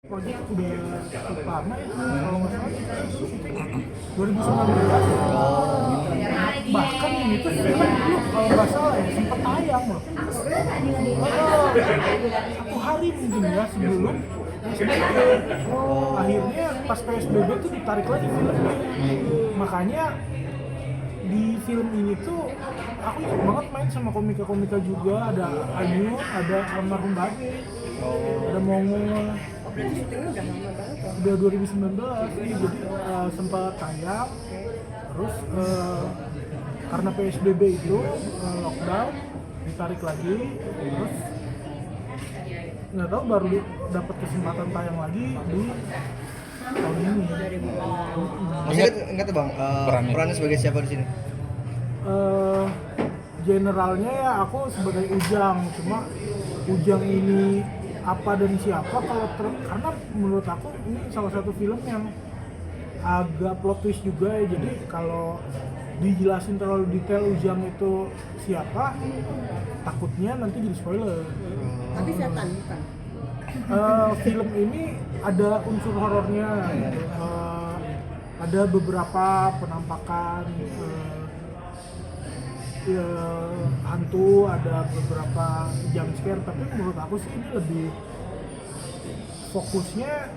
Project udah cukup lama ya, kalau nggak salah 2019. Bahkan ini tuh film dulu kalau nggak salah ya sempat tayang loh. Satu hari mungkin ya sebelum PSBB. Akhirnya pas PSBB tuh ditarik lagi filmnya. Makanya di film ini tuh aku ingat banget main sama komika-komika juga, ada Ayu, ada almarhum Bade, ada Mongo. Berarti syutingnya udah lama banget loh. Udah 2019 nih, jadi sempat tayang. Terus karena PSBB itu lockdown ditarik lagi, terus nggak tahu baru dapat kesempatan tayang lagi di tahun ini. Masih ingat tuh bang, perannya sebagai siapa di sini? Generalnya ya aku sebagai Ujang, cuma Ujang ini apa dan siapa karena menurut aku ini salah satu film yang agak plot twist juga ya, jadi kalau dijelasin terlalu detail Ujang itu siapa takutnya nanti jadi spoiler. Tapi setan bukan? Film ini ada unsur horornya, ada beberapa penampakan hantu, ada beberapa jump scare, tapi menurut aku sih ini lebih fokusnya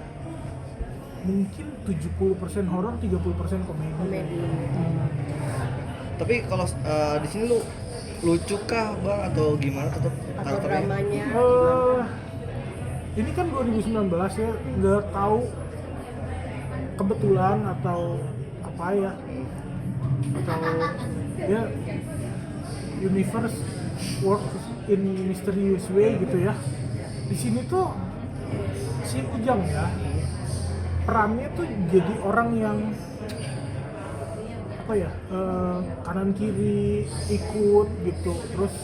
mungkin 70% horor, 30% komedi. Tapi kalau di sini lu lucu kah bang atau gimana tetap Atau dramanya? Ini kan 2019 ya, nggak tahu kebetulan atau apa ya, atau ya universe works in mysterious way gitu ya. Di sini tuh si Ujang ya, perannya tuh jadi orang yang apa ya, kanan kiri ikut gitu, terus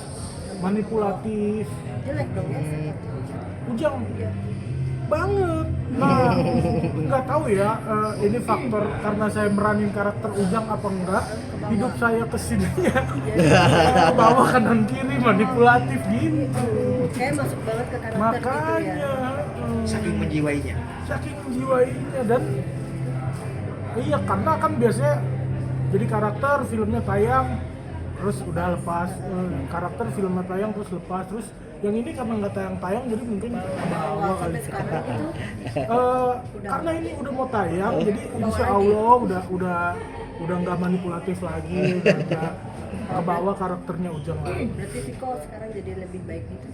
manipulatif. Jelek dong ya? Ujang banget. Nah, nggak tahu ya, ini faktor karena saya meranin karakter Ujang apa enggak, hidup saya kesininya bawa kanan kiri manipulatif gitu. Kayak masuk banget ke karakter Makanya gitu ya? saking menjiwainya. Dan iya, karena kan biasanya jadi karakter filmnya tayang terus udah lepas, karakter filmnya tayang terus lepas, terus yang ini karena nggak tayang jadi mungkin bawa kali. Sampai sekarang itu Karena ini udah mau tayang, jadi insya Allah udah nggak manipulatif lagi, udah nggak bawa karakternya Ujang lagi. berarti Viko sekarang jadi lebih baik gitu?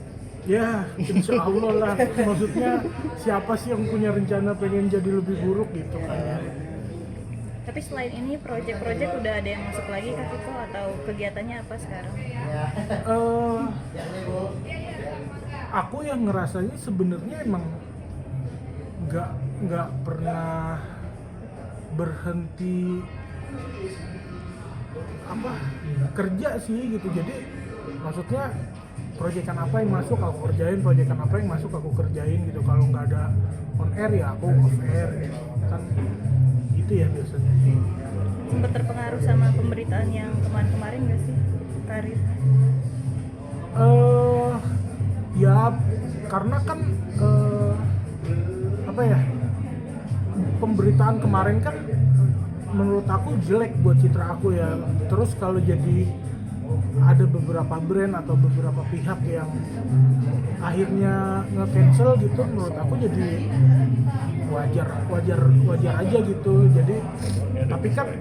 Ya, insya Allah lah. Maksudnya siapa sih yang punya rencana pengen jadi lebih buruk gitu kan ya. Tapi selain ini project-project udah ada yang masuk lagi Kak Viko atau kegiatannya apa sekarang? Aku yang ngerasanya sebenarnya emang nggak pernah berhenti kerja sih gitu. Jadi maksudnya proyekan apa yang masuk aku kerjain, proyekan apa yang masuk aku kerjain gitu. Kalau nggak ada on air ya aku off air gitu kan, gitu ya biasanya. Sempat terpengaruh sama pemberitaan yang kemarin-kemarin nggak sih karir? Ya karena kan apa ya, pemberitaan kemarin kan menurut aku jelek buat citra aku ya. Terus kalau jadi ada beberapa brand atau beberapa pihak yang akhirnya nge-cancel gitu, menurut aku jadi wajar aja gitu. Jadi tapi kan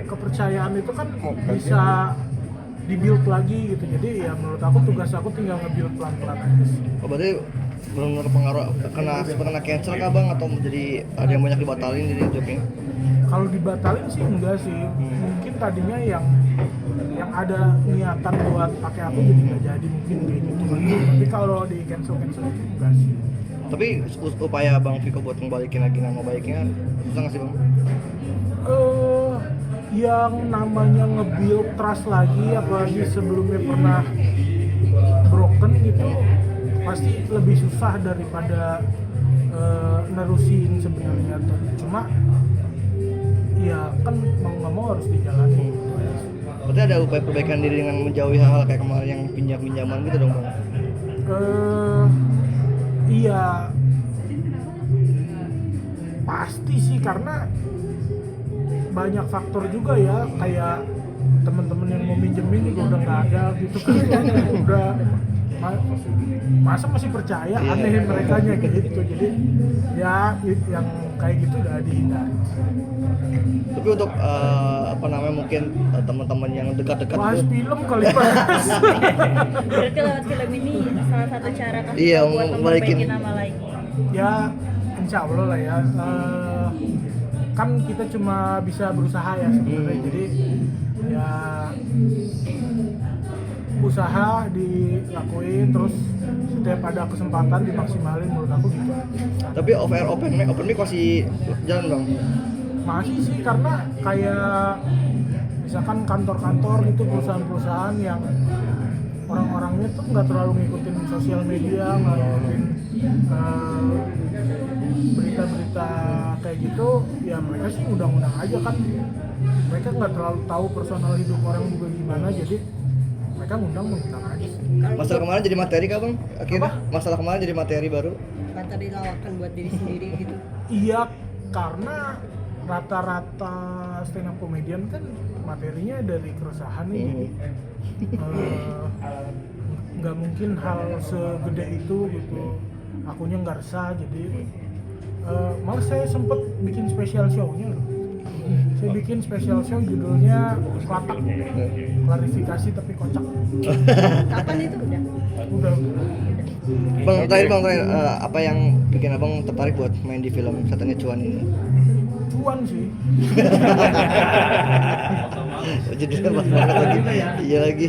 kepercayaan itu kan bisa di-build lagi gitu. Jadi ya menurut aku tugas aku tinggal nge-build pelan-pelan aja sih. Oh, berarti benar-benar pengaruh kena cancel kah bang atau jadi ada yang banyak dibatalin jadi jobnya? Kalau dibatalin sih enggak sih. Mungkin tadinya yang ada niatan buat pakai aku jadi nggak jadi, mungkin kayak gitu. Tapi kalau di cancel itu enggak sih. Tapi upaya bang Viko buat ngebalikin lagi nama baiknya susah nggak sih bang? Yang namanya nge-build trust lagi, apalagi sebelumnya pernah broken gitu, pasti lebih susah daripada nerusin sebenarnya tuh. Cuma ya kan mau nggak mau harus dijalani. Berarti ada upaya perbaikan diri dengan menjauhi hal-hal kayak kemarin yang pinjam-pinjaman gitu dong bang? Iya, pasti sih, karena banyak faktor juga ya, kayak teman-teman yang mau minjemin juga udah nggak ada gitu kan. Udah masa masih percaya, aneh merekanya gitu. Jadi ya yang kayak gitu udah dihindari. Tapi untuk mungkin teman-teman yang dekat-dekat Bahas itu film kali bahas. Berarti lewat film ini salah satu cara Kak Iya, Viko buat balikin. memperbaiki nama lagi. Ya insya Allah lah ya. Kan kita cuma bisa berusaha ya sebenarnya. Jadi ya usaha dilakuin, terus setiap ada kesempatan dimaksimalin, menurut aku gitu. tapi open mic masih jalan bang. Masih sih, karena kayak misalkan kantor-kantor gitu, perusahaan-perusahaan yang orang-orangnya tuh nggak terlalu ngikutin sosial media, nggak ngikutin berita-berita kayak gitu, ya mereka sih undang-undang aja kan. Mereka nggak terlalu tahu personal hidup orang juga gimana, jadi mereka ngundang aja sih. Masalah kemarin jadi materi kah bang? Akhirnya masalah kemarin jadi materi baru. Kata dilawakan buat diri sendiri gitu. Iya, karena rata-rata stand up comedian kan materinya dari keresahan nih, jadi nggak mungkin hal segede itu gitu akunya nggak resah. Jadi malah saya sempet bikin special show-nya loh. Saya bikin special show judulnya Kelatak, klarifikasi tapi kocak. Kapan itu udah? Udah. Bang terakhir apa yang bikin abang tertarik buat main di film Setannya Cuan ini? Cuan sih. Judulnya pas banget lagi. Iya lagi.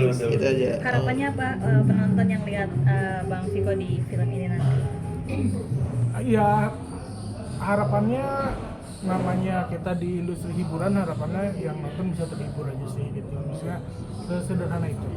Gitu aja. Harapannya apa penonton yang lihat Bang Viko di film ini nanti? Ya harapannya, namanya kita di industri hiburan, harapannya yang nonton bisa terhibur aja sih gitu. Maksudnya sesederhana itu.